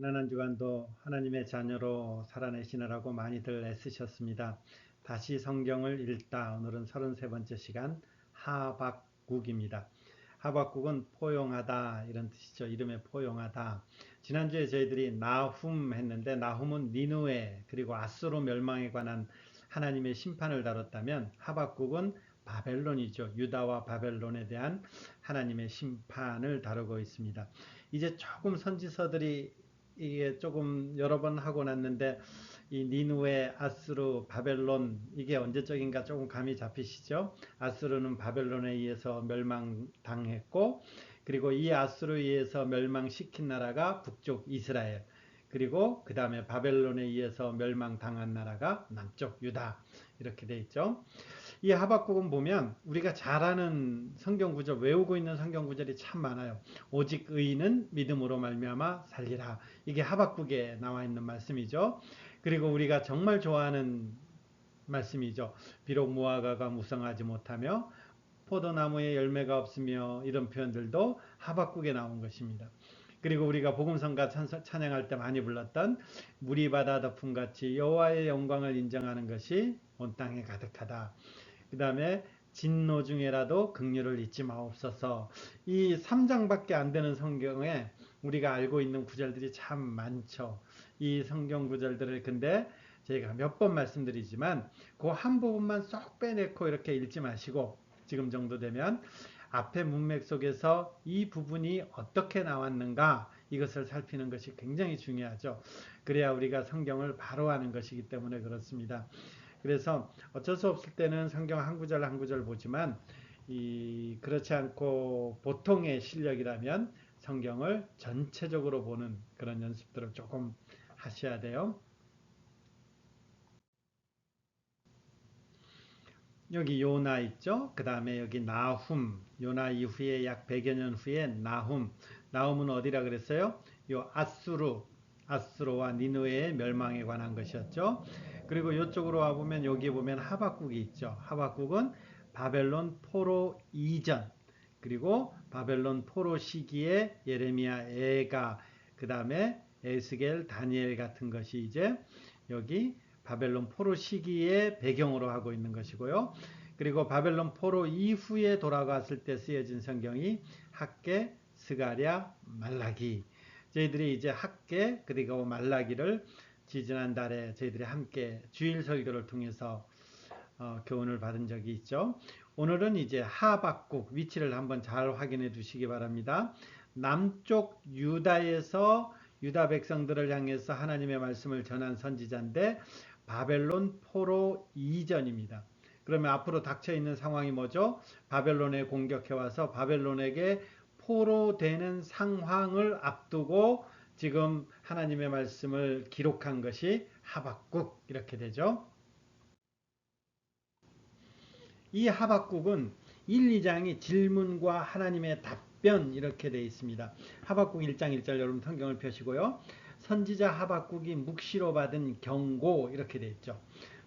지난 한 주간도 하나님의 자녀로 살아내시느라고 많이들 애쓰셨습니다. 다시 성경을 읽다. 오늘은 33번째 시간 하박국입니다. 하박국은 포용하다 이런 뜻이죠. 이름에 포용하다. 지난주에 저희들이 나훔 했는데 나훔은 니누에 그리고 아수르 멸망에 관한 하나님의 심판을 다뤘다면 하박국은 바벨론이죠. 유다와 바벨론에 대한 하나님의 심판을 다루고 있습니다. 이제 조금 선지서들이 이게 조금 여러 번 하고 났는데 이 니누에, 아수르, 바벨론 이게 언제적인가 조금 감이 잡히시죠? 아수르는 바벨론에 의해서 멸망당했고 그리고 이 아수르에 의해서 멸망시킨 나라가 북쪽 이스라엘 그리고 그 다음에 바벨론에 의해서 멸망당한 나라가 남쪽 유다 이렇게 돼 있죠. 이 하박국은 보면 우리가 잘 아는 성경 구절, 외우고 있는 성경 구절이 참 많아요. 오직 의인은 믿음으로 말미암아 살리라. 이게 하박국에 나와 있는 말씀이죠. 그리고 우리가 정말 좋아하는 말씀이죠. 비록 무화과가 무성하지 못하며 포도나무에 열매가 없으며 이런 표현들도 하박국에 나온 것입니다. 그리고 우리가 복음성가 찬양할 때 많이 불렀던 물이 바다 덮음같이 여호와의 영광을 인정하는 것이 온 땅에 가득하다. 그 다음에 진노 중에라도 긍휼을 잊지 마옵소서. 이 3장밖에 안 되는 성경에 우리가 알고 있는 구절들이 참 많죠. 이 성경 구절들을 근데 저희가 몇 번 말씀드리지만 그 한 부분만 쏙 빼내고 이렇게 읽지 마시고 지금 정도 되면 앞에 문맥 속에서 이 부분이 어떻게 나왔는가 이것을 살피는 것이 굉장히 중요하죠. 그래야 우리가 성경을 바로 하는 것이기 때문에 그렇습니다. 그래서 어쩔 수 없을 때는 성경 한 구절 한 구절 보지만 그렇지 않고 보통의 실력이라면 성경을 전체적으로 보는 그런 연습들을 조금 하셔야 돼요. 여기 요나 있죠? 그 다음에 여기 나훔, 요나 이후에 약 100여 년 후에 나훔. 나훔은 어디라 그랬어요? 요 아수르와 니누의 멸망에 관한 것이었죠. 그리고 이쪽으로 와보면 여기 보면 하박국이 있죠. 하박국은 바벨론 포로 이전, 그리고 바벨론 포로 시기에 예레미야, 에가, 그 다음에 에스겔, 다니엘 같은 것이 이제 여기 바벨론 포로 시기의 배경으로 하고 있는 것이고요. 그리고 바벨론 포로 이후에 돌아갔을 때 쓰여진 성경이 학개, 스가랴, 말라기. 저희들이 이제 학개 그리고 말라기를 지난달에 저희들이 함께 주일 설교를 통해서 교훈을 받은 적이 있죠. 오늘은 이제 하박국 위치를 한번 잘 확인해 주시기 바랍니다. 남쪽 유다에서 유다 백성들을 향해서 하나님의 말씀을 전한 선지자인데 바벨론 포로 이전입니다. 그러면 앞으로 닥쳐 있는 상황이 뭐죠? 바벨론에 공격해 와서 바벨론에게 포로되는 상황을 앞두고 지금 하나님의 말씀을 기록한 것이 하박국 이렇게 되죠. 이 하박국은 1, 2장이 질문과 하나님의 답변 이렇게 되어 있습니다. 하박국 1장 1절 여러분 성경을 펴시고요. 선지자 하박국이 묵시로 받은 경고 이렇게 되어 있죠.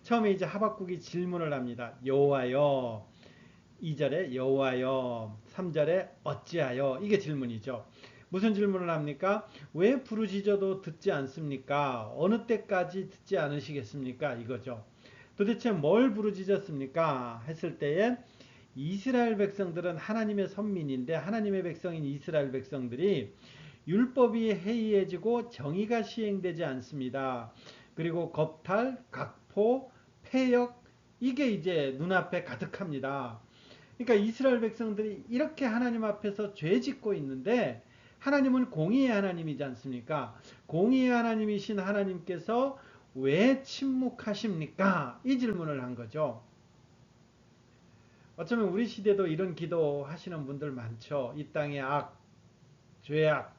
처음에 이제 하박국이 질문을 합니다. 여호와여 2절에 여호와여 3절에 어찌하여 이게 질문이죠. 무슨 질문을 합니까? 왜 부르짖어도 듣지 않습니까? 어느 때까지 듣지 않으시겠습니까? 이거죠. 도대체 뭘 부르짖었습니까? 했을 때에 이스라엘 백성들은 하나님의 선민인데 하나님의 백성인 이스라엘 백성들이 율법이 해이해지고 정의가 시행되지 않습니다. 그리고 겁탈, 각포, 폐역 이게 이제 눈앞에 가득합니다. 그러니까 이스라엘 백성들이 이렇게 하나님 앞에서 죄 짓고 있는데 하나님은 공의의 하나님이지 않습니까? 공의의 하나님이신 하나님께서 왜 침묵하십니까? 이 질문을 한 거죠. 어쩌면 우리 시대도 이런 기도 하시는 분들 많죠. 이 땅의 악, 죄악,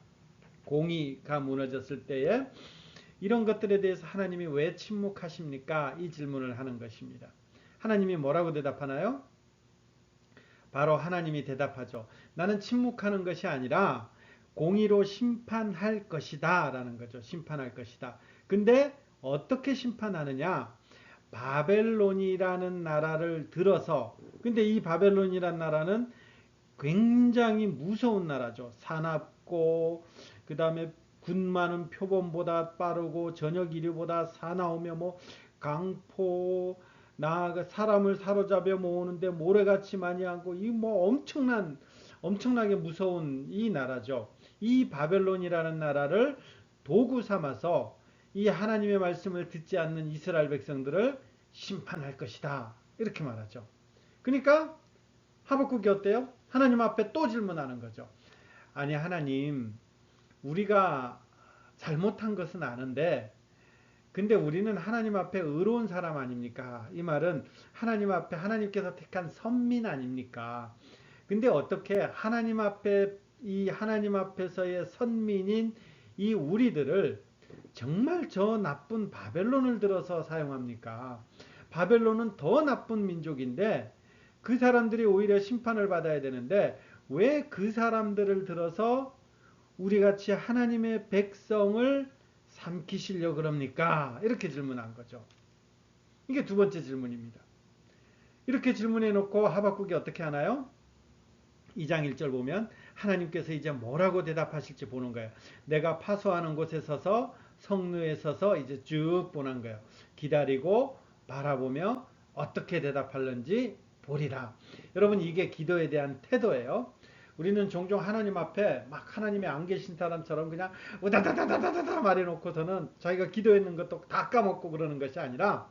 공의가 무너졌을 때에 이런 것들에 대해서 하나님이 왜 침묵하십니까? 이 질문을 하는 것입니다. 하나님이 뭐라고 대답하나요? 바로 하나님이 대답하죠. 나는 침묵하는 것이 아니라 공의로 심판할 것이다 라는 거죠. 심판할 것이다. 근데 어떻게 심판하느냐? 바벨론이라는 나라를 들어서 근데 이 바벨론이라는 나라는 굉장히 무서운 나라죠. 사납고 그 다음에 군 많은 표범보다 빠르고 저녁 이류보다 사나우며 뭐 강포 나아가 사람을 사로잡아 모으는데 모래같이 많이 하고 이 뭐 엄청나게 무서운 이 나라죠. 이 바벨론이라는 나라를 도구 삼아서 이 하나님의 말씀을 듣지 않는 이스라엘 백성들을 심판할 것이다. 이렇게 말하죠. 그러니까 하박국이 어때요? 하나님 앞에 또 질문하는 거죠. 아니 하나님, 우리가 잘못한 것은 아는데 근데 우리는 하나님 앞에 의로운 사람 아닙니까? 이 말은 하나님 앞에 하나님께서 택한 선민 아닙니까? 근데 어떻게 하나님 앞에서의 선민인 이 우리들을 정말 저 나쁜 바벨론을 들어서 사용합니까? 바벨론은 더 나쁜 민족인데 그 사람들이 오히려 심판을 받아야 되는데 왜 그 사람들을 들어서 우리 같이 하나님의 백성을 삼키시려 그럽니까? 이렇게 질문한 거죠. 이게 두 번째 질문입니다. 이렇게 질문해 놓고 하박국이 어떻게 하나요? 2장 1절 보면 하나님께서 이제 뭐라고 대답하실지 보는 거예요. 내가 파수하는 곳에 서서 성루에 서서 이제 쭉 보는 거예요. 기다리고 바라보며 어떻게 대답할는지 보리라. 여러분 이게 기도에 대한 태도예요. 우리는 종종 하나님 앞에 막 하나님이 안 계신 사람처럼 그냥 우다다다다다다 말해놓고서는 자기가 기도했는 것도 다 까먹고 그러는 것이 아니라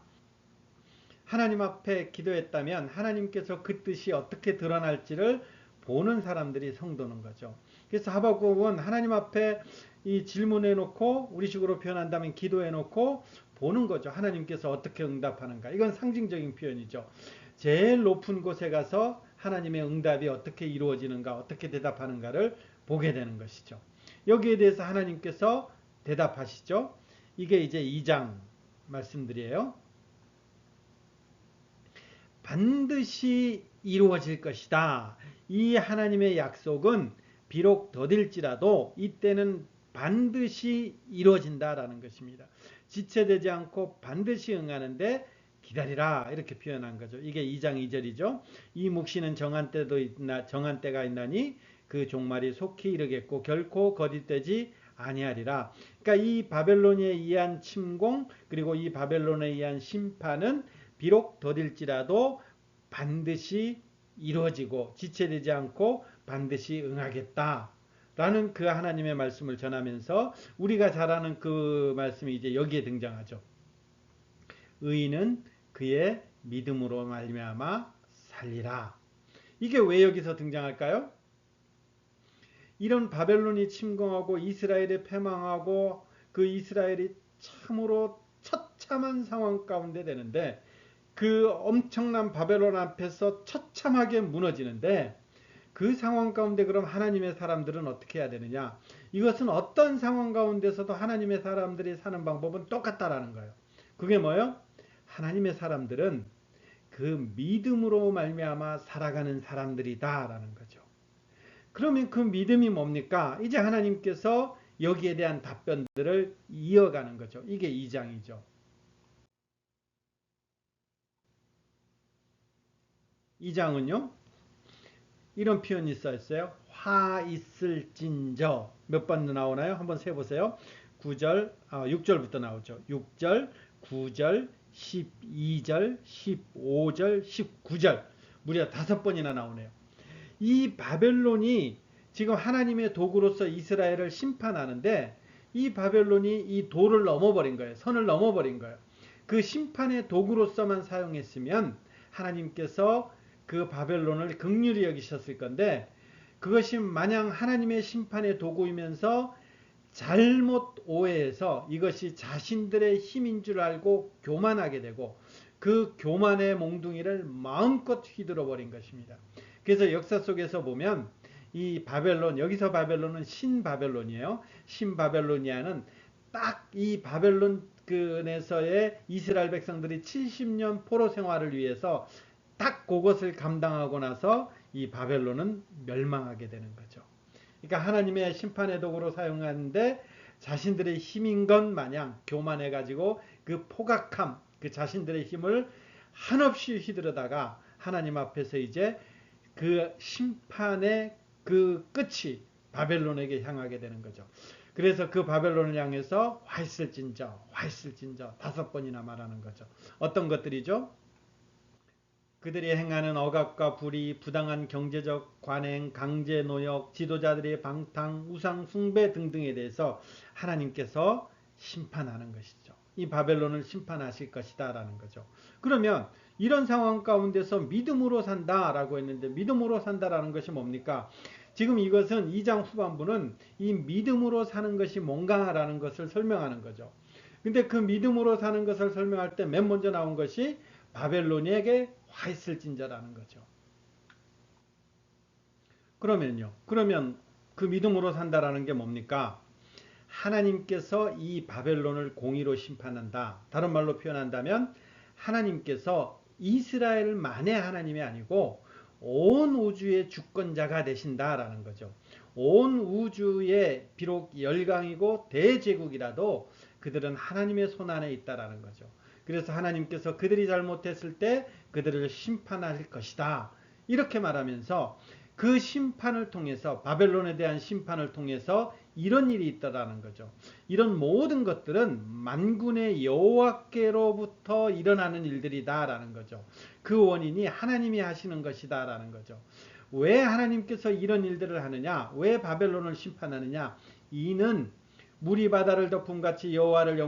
하나님 앞에 기도했다면 하나님께서 그 뜻이 어떻게 드러날지를 보는 사람들이 성도는 거죠. 그래서 하박국은 하나님 앞에 이 질문해 놓고 우리식으로 표현한다면 기도해 놓고 보는 거죠. 하나님께서 어떻게 응답하는가. 이건 상징적인 표현이죠. 제일 높은 곳에 가서 하나님의 응답이 어떻게 이루어지는가, 어떻게 대답하는가를 보게 되는 것이죠. 여기에 대해서 하나님께서 대답하시죠. 이게 이제 2장 말씀드려요. 반드시 이루어질 것이다. 이 하나님의 약속은 비록 더딜지라도 이때는 반드시 이루어진다라는 것입니다. 지체되지 않고 반드시 응하는데 기다리라 이렇게 표현한 거죠. 이게 2장 2절이죠. 이 묵시는 정한 때가 있나니 그 종말이 속히 이르겠고 결코 거짓되지 아니하리라. 그러니까 이 바벨론에 의한 침공 그리고 이 바벨론에 의한 심판은 비록 더딜지라도 반드시 이루어지고 지체되지 않고 반드시 응하겠다. 라는 그 하나님의 말씀을 전하면서 우리가 잘 아는 그 말씀이 이제 여기에 등장하죠. 의인은 그의 믿음으로 말미암아 살리라. 이게 왜 여기서 등장할까요? 이런 바벨론이 침공하고 이스라엘이 패망하고 그 이스라엘이 참으로 처참한 상황 가운데 되는데 그 엄청난 바벨론 앞에서 처참하게 무너지는데 그 상황 가운데 그럼 하나님의 사람들은 어떻게 해야 되느냐? 이것은 어떤 상황 가운데서도 하나님의 사람들이 사는 방법은 똑같다라는 거예요. 그게 뭐예요? 하나님의 사람들은 그 믿음으로 말미암아 살아가는 사람들이다라는 거죠. 그러면 그 믿음이 뭡니까? 이제 하나님께서 여기에 대한 답변들을 이어가는 거죠. 이게 2장이죠. 2장은요. 이런 표현이 써 있어요. 화 있을진저 몇 번 나오나요? 한번 세보세요. 6절부터 나오죠. 6절, 9절, 12절, 15절, 19절 무려 5번이나 나오네요. 이 바벨론이 지금 하나님의 도구로서 이스라엘을 심판하는데 이 바벨론이 이 도를 넘어버린 거예요. 선을 넘어버린 거예요. 그 심판의 도구로서만 사용했으면 하나님께서 그 바벨론을 긍휼히 여기셨을 건데 그것이 마냥 하나님의 심판의 도구이면서 잘못 오해해서 이것이 자신들의 힘인 줄 알고 교만하게 되고 그 교만의 몽둥이를 마음껏 휘둘러 버린 것입니다. 그래서 역사 속에서 보면 이 바벨론, 여기서 바벨론은 신바벨론이에요. 신바벨로니아는 딱 이 바벨론에서의 이스라엘 백성들이 70년 포로 생활을 위해서 딱 그것을 감당하고 나서 이 바벨론은 멸망하게 되는 거죠. 그러니까 하나님의 심판의 도구로 사용하는데 자신들의 힘인 것 마냥 교만해 가지고 그 포각함, 그 자신들의 힘을 한없이 휘두르다가 하나님 앞에서 이제 그 심판의 그 끝이 바벨론에게 향하게 되는 거죠. 그래서 그 바벨론을 향해서 화 있을진저, 화 있을진저 5번이나 말하는 거죠. 어떤 것들이죠? 그들이 행하는 억압과 불의, 부당한 경제적 관행, 강제 노역, 지도자들의 방탕, 우상 숭배 등등에 대해서 하나님께서 심판하는 것이죠. 이 바벨론을 심판하실 것이다라는 거죠. 그러면 이런 상황 가운데서 믿음으로 산다라고 했는데 믿음으로 산다라는 것이 뭡니까? 지금 이것은 2장 후반부는 이 믿음으로 사는 것이 뭔가라는 것을 설명하는 거죠. 근데 그 믿음으로 사는 것을 설명할 때 맨 먼저 나온 것이 바벨론에게 화 있을진저라는 거죠. 그러면 그 믿음으로 산다라는 게 뭡니까? 하나님께서 이 바벨론을 공의로 심판한다. 다른 말로 표현한다면 하나님께서 이스라엘만의 하나님이 아니고 온 우주의 주권자가 되신다라는 거죠. 온 우주의 비록 열강이고 대제국이라도 그들은 하나님의 손 안에 있다라는 거죠. 그래서 하나님께서 그들이 잘못했을 때 그들을 심판할 것이다. 이렇게 말하면서 그 심판을 통해서 바벨론에 대한 심판을 통해서 이런 일이 있다라는 거죠. 이런 모든 것들은 만군의 여호와께로부터 일어나는 일들이다라는 거죠. 그 원인이 하나님이 하시는 것이다라는 거죠. 왜 하나님께서 이런 일들을 하느냐? 왜 바벨론을 심판하느냐? 이는 물이 바다를 덮음같이 여호와의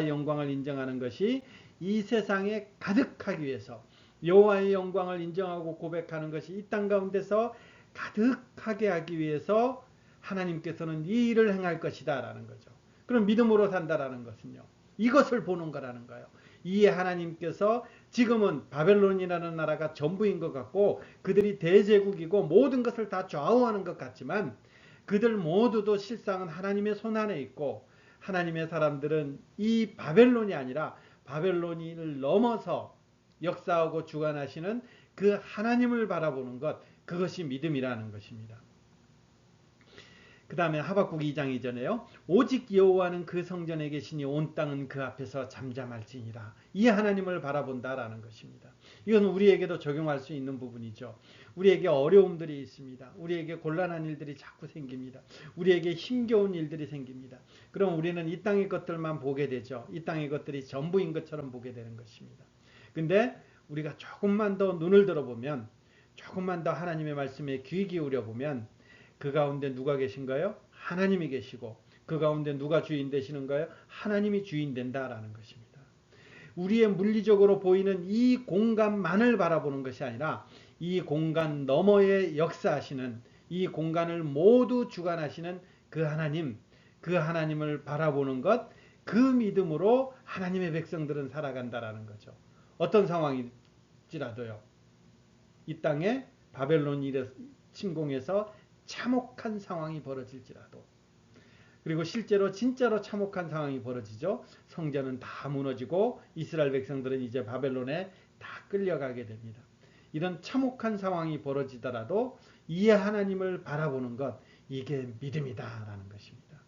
영광을 인정하는 것이 이 세상에 가득하기 위해서 여호와의 영광을 인정하고 고백하는 것이 이 땅 가운데서 가득하게 하기 위해서 하나님께서는 이 일을 행할 것이다 라는 거죠. 그럼 믿음으로 산다라는 것은요, 이것을 보는 거라는 거예요. 이 하나님께서 지금은 바벨론이라는 나라가 전부인 것 같고 그들이 대제국이고 모든 것을 다 좌우하는 것 같지만 그들 모두도 실상은 하나님의 손 안에 있고 하나님의 사람들은 이 바벨론이 아니라 바벨론을 넘어서 역사하고 주관하시는 그 하나님을 바라보는 것, 그것이 믿음이라는 것입니다. 그 다음에 하박국 2장 이전에요. 오직 여호와는 그 성전에 계시니 온 땅은 그 앞에서 잠잠할지니라. 이 하나님을 바라본다라는 것입니다. 이건 우리에게도 적용할 수 있는 부분이죠. 우리에게 어려움들이 있습니다. 우리에게 곤란한 일들이 자꾸 생깁니다. 우리에게 힘겨운 일들이 생깁니다. 그럼 우리는 이 땅의 것들만 보게 되죠. 이 땅의 것들이 전부인 것처럼 보게 되는 것입니다. 근데 우리가 조금만 더 눈을 들어보면, 조금만 더 하나님의 말씀에 귀 기울여 보면 그 가운데 누가 계신가요? 하나님이 계시고 그 가운데 누가 주인 되시는가요? 하나님이 주인 된다라는 것입니다. 우리의 물리적으로 보이는 이 공간만을 바라보는 것이 아니라 이 공간 너머에 역사하시는, 이 공간을 모두 주관하시는 그 하나님, 그 하나님을 바라보는 것, 그 믿음으로 하나님의 백성들은 살아간다라는 거죠. 어떤 상황일지라도요. 이 땅에 바벨론이 침공해서 참혹한 상황이 벌어질지라도, 그리고 실제로 진짜로 참혹한 상황이 벌어지죠. 성전은 다 무너지고 이스라엘 백성들은 이제 바벨론에 다 끌려가게 됩니다. 이런 참혹한 상황이 벌어지더라도 이 하나님을 바라보는 것, 이게 믿음이다라는 것입니다.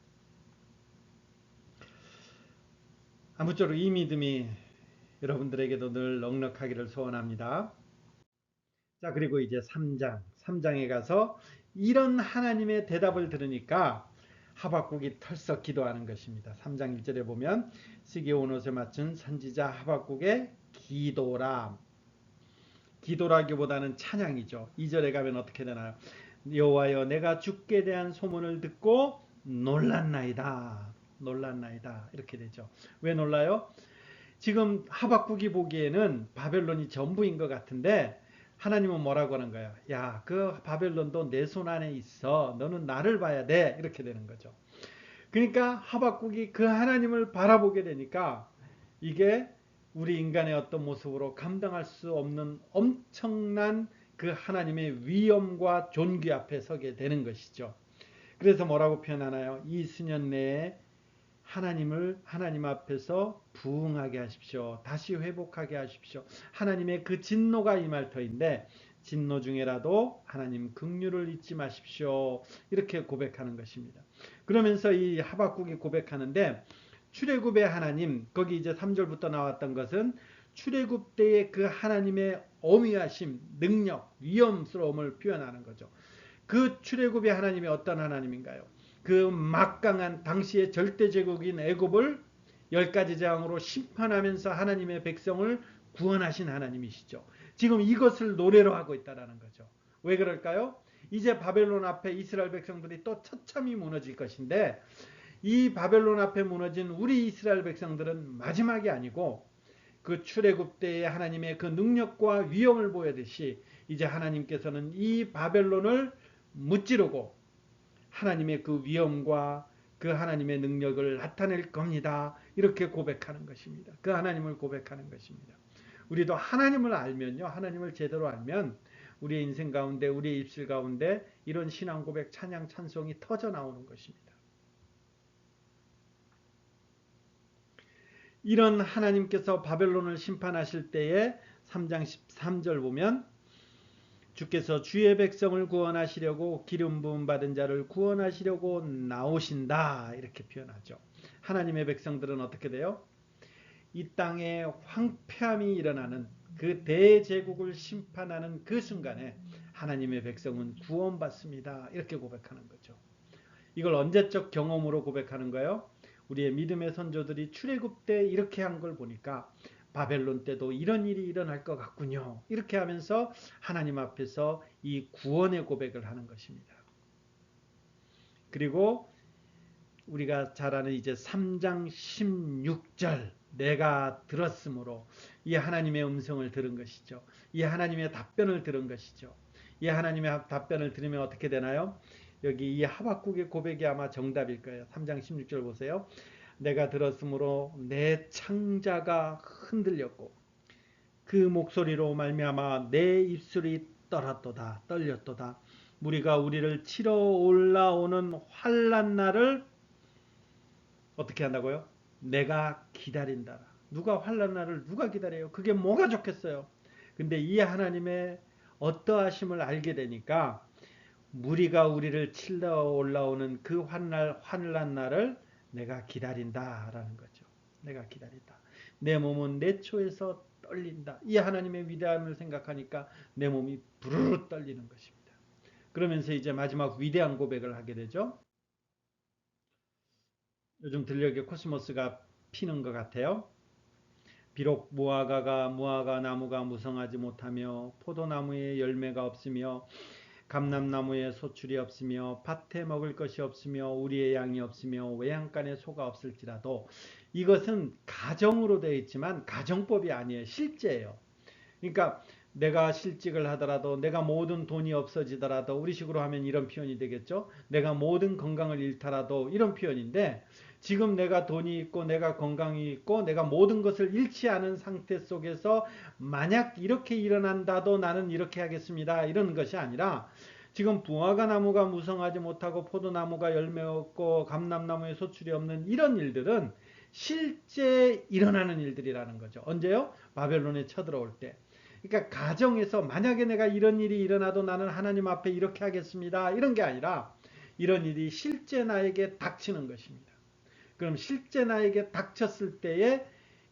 아무쪼록 이 믿음이 여러분들에게도 늘 넉넉하기를 소원합니다. 자, 그리고 이제 3장에 가서 이런 하나님의 대답을 들으니까 하박국이 털썩 기도하는 것입니다. 3장 1절에 보면 시기온 옷에 맞춘 선지자 하박국의 기도라. 기도라기보다는 찬양이죠. 2절에 가면 어떻게 되나요? 여호와여, 내가 주께 대한 소문을 듣고 놀랐나이다. 놀랐나이다. 이렇게 되죠. 왜 놀라요? 지금 하박국이 보기에는 바벨론이 전부인 것 같은데 하나님은 뭐라고 하는 거야? 야, 그 바벨론도 내 손 안에 있어. 너는 나를 봐야 돼. 이렇게 되는 거죠. 그러니까 하박국이 그 하나님을 바라보게 되니까 이게 우리 인간의 어떤 모습으로 감당할 수 없는 엄청난 그 하나님의 위엄과 존귀 앞에 서게 되는 것이죠. 그래서 뭐라고 표현하나요? 이 수년 내에 하나님 앞에서 부응하게 하십시오. 다시 회복하게 하십시오. 하나님의 그 진노가 임할 터인데 진노 중에라도 하나님 긍휼을 잊지 마십시오. 이렇게 고백하는 것입니다. 그러면서 이 하박국이 고백하는데 출애굽의 하나님, 거기 이제 3절부터 나왔던 것은 출애굽 때의 그 하나님의 어미하심, 능력, 위엄스러움을 표현하는 거죠. 그 출애굽의 하나님이 어떤 하나님인가요? 그 막강한 당시의 절대 제국인 애굽을 10가지 재앙으로 심판하면서 하나님의 백성을 구원하신 하나님이시죠. 지금 이것을 노래로 하고 있다는 거죠. 왜 그럴까요? 이제 바벨론 앞에 이스라엘 백성들이 또 처참히 무너질 것인데, 이 바벨론 앞에 무너진 우리 이스라엘 백성들은 마지막이 아니고 그 출애굽 때의 하나님의 그 능력과 위엄을 보여듯이 이제 하나님께서는 이 바벨론을 무찌르고 하나님의 그 위엄과 그 하나님의 능력을 나타낼 겁니다. 이렇게 고백하는 것입니다. 그 하나님을 고백하는 것입니다. 우리도 하나님을 알면요, 하나님을 제대로 알면 우리의 인생 가운데, 우리의 입술 가운데 이런 신앙 고백, 찬양, 찬송이 터져 나오는 것입니다. 이런 하나님께서 바벨론을 심판하실 때에 3장 13절 보면 주께서 주의 백성을 구원하시려고 기름 부음 받은 자를 구원하시려고 나오신다, 이렇게 표현하죠. 하나님의 백성들은 어떻게 돼요? 이 땅에 황폐함이 일어나는 그 대제국을 심판하는 그 순간에 하나님의 백성은 구원받습니다, 이렇게 고백하는 거죠. 이걸 언제적 경험으로 고백하는 거예요? 우리의 믿음의 선조들이 출애굽 때 이렇게 한 걸 보니까 바벨론 때도 이런 일이 일어날 것 같군요, 이렇게 하면서 하나님 앞에서 이 구원의 고백을 하는 것입니다. 그리고 우리가 잘 아는 이제 3장 16절, 내가 들었으므로, 이 하나님의 음성을 들은 것이죠. 이 하나님의 답변을 들은 것이죠. 이 하나님의 답변을 들으면 어떻게 되나요? 여기 이 하박국의 고백이 아마 정답일 거예요. 3장 16절 보세요. 내가 들었으므로 내 창자가 흔들렸고 그 목소리로 말미암아 내 입술이 떨렸도다. 무리가 우리를 치러 올라오는 환난 날을 어떻게 한다고요? 내가 기다린다. 누가 환난 날을 누가 기다려요? 그게 뭐가 좋겠어요? 근데 이 하나님의 어떠하심을 알게 되니까 무리가 우리를 치러 올라오는 그 환난 날을 내가 기다린다라는 거죠. 내가 기다린다. 내 몸은 내 초에서 떨린다. 이 하나님의 위대함을 생각하니까 내 몸이 부르르 떨리는 것입니다. 그러면서 이제 마지막 위대한 고백을 하게 되죠. 요즘 들녘에 코스모스가 피는 것 같아요. 비록 무화과 나무가 무성하지 못하며 포도나무에 열매가 없으며 감람나무에 소출이 없으며 밭에 먹을 것이 없으며 우리의 양이 없으며 외양간에 소가 없을지라도, 이것은 가정으로 되어 있지만 가정법이 아니에요. 실제예요. 그러니까 내가 실직을 하더라도, 내가 모든 돈이 없어지더라도, 우리식으로 하면 이런 표현이 되겠죠. 내가 모든 건강을 잃더라도, 이런 표현인데, 지금 내가 돈이 있고 내가 건강이 있고 내가 모든 것을 잃지 않은 상태 속에서 만약 이렇게 일어난다도 나는 이렇게 하겠습니다, 이런 것이 아니라, 지금 무화과 나무가 무성하지 못하고 포도나무가 열매 없고 감람나무에 소출이 없는 이런 일들은 실제 일어나는 일들이라는 거죠. 언제요? 바벨론에 쳐들어올 때. 그러니까 가정에서 만약에 내가 이런 일이 일어나도 나는 하나님 앞에 이렇게 하겠습니다, 이런 게 아니라 이런 일이 실제 나에게 닥치는 것입니다. 그럼 실제 나에게 닥쳤을 때에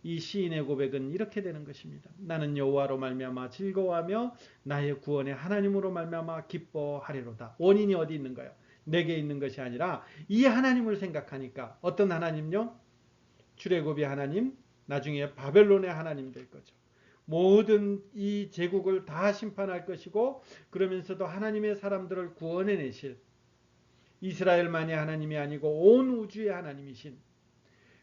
이 시인의 고백은 이렇게 되는 것입니다. 나는 여호와로 말미암아 즐거워하며 나의 구원의 하나님으로 말미암아 기뻐하리로다. 원인이 어디 있는가요? 내게 있는 것이 아니라 이 하나님을 생각하니까. 어떤 하나님요? 출애굽의 하나님, 나중에 바벨론의 하나님 될 거죠. 모든 이 제국을 다 심판할 것이고, 그러면서도 하나님의 사람들을 구원해 내실 이스라엘만의 하나님이 아니고 온 우주의 하나님이신,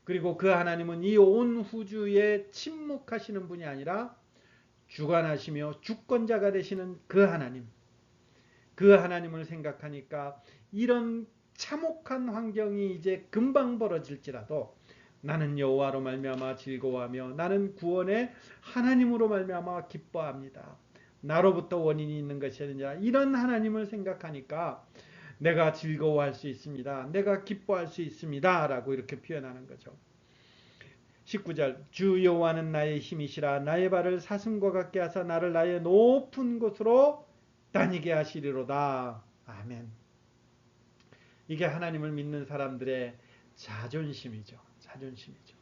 그리고 그 하나님은 이 온 우주에 침묵하시는 분이 아니라 주관하시며 주권자가 되시는 그 하나님, 그 하나님을 생각하니까 이런 참혹한 환경이 이제 금방 벌어질지라도 나는 여호와로 말미암아 즐거워하며 나는 구원의 하나님으로 말미암아 기뻐합니다. 나로부터 원인이 있는 것이 아니라 이런 하나님을 생각하니까 내가 즐거워할 수 있습니다. 내가 기뻐할 수 있습니다. 라고 이렇게 표현하는 거죠. 19절, 주 여호와는 나의 힘이시라. 나의 발을 사슴과 같게 하사 나를 나의 높은 곳으로 다니게 하시리로다. 아멘. 이게 하나님을 믿는 사람들의 자존심이죠. 자존심이죠.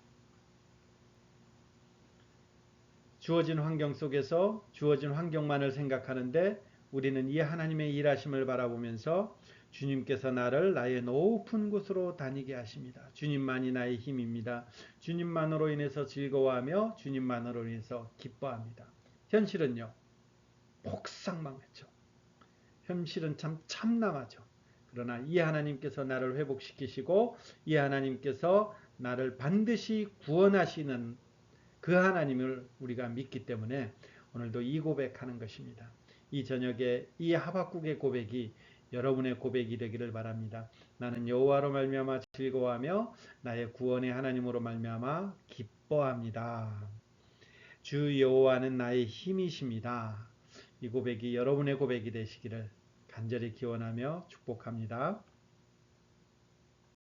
주어진 환경 속에서 주어진 환경만을 생각하는데, 우리는 이 하나님의 일하심을 바라보면서 주님께서 나를 나의 높은 곳으로 다니게 하십니다. 주님만이 나의 힘입니다. 주님만으로 인해서 즐거워하며 주님만으로 인해서 기뻐합니다. 현실은요, 폭삭망했죠. 현실은 참 참담하죠. 그러나 이 하나님께서 나를 회복시키시고 이 하나님께서 나를 반드시 구원하시는 그 하나님을 우리가 믿기 때문에 오늘도 이 고백하는 것입니다. 이 저녁에 이 하박국의 고백이 여러분의 고백이 되기를 바랍니다. 나는 여호와로 말미암아 즐거워하며 나의 구원의 하나님으로 말미암아 기뻐합니다. 주 여호와는 나의 힘이십니다. 이 고백이 여러분의 고백이 되시기를 간절히 기원하며 축복합니다.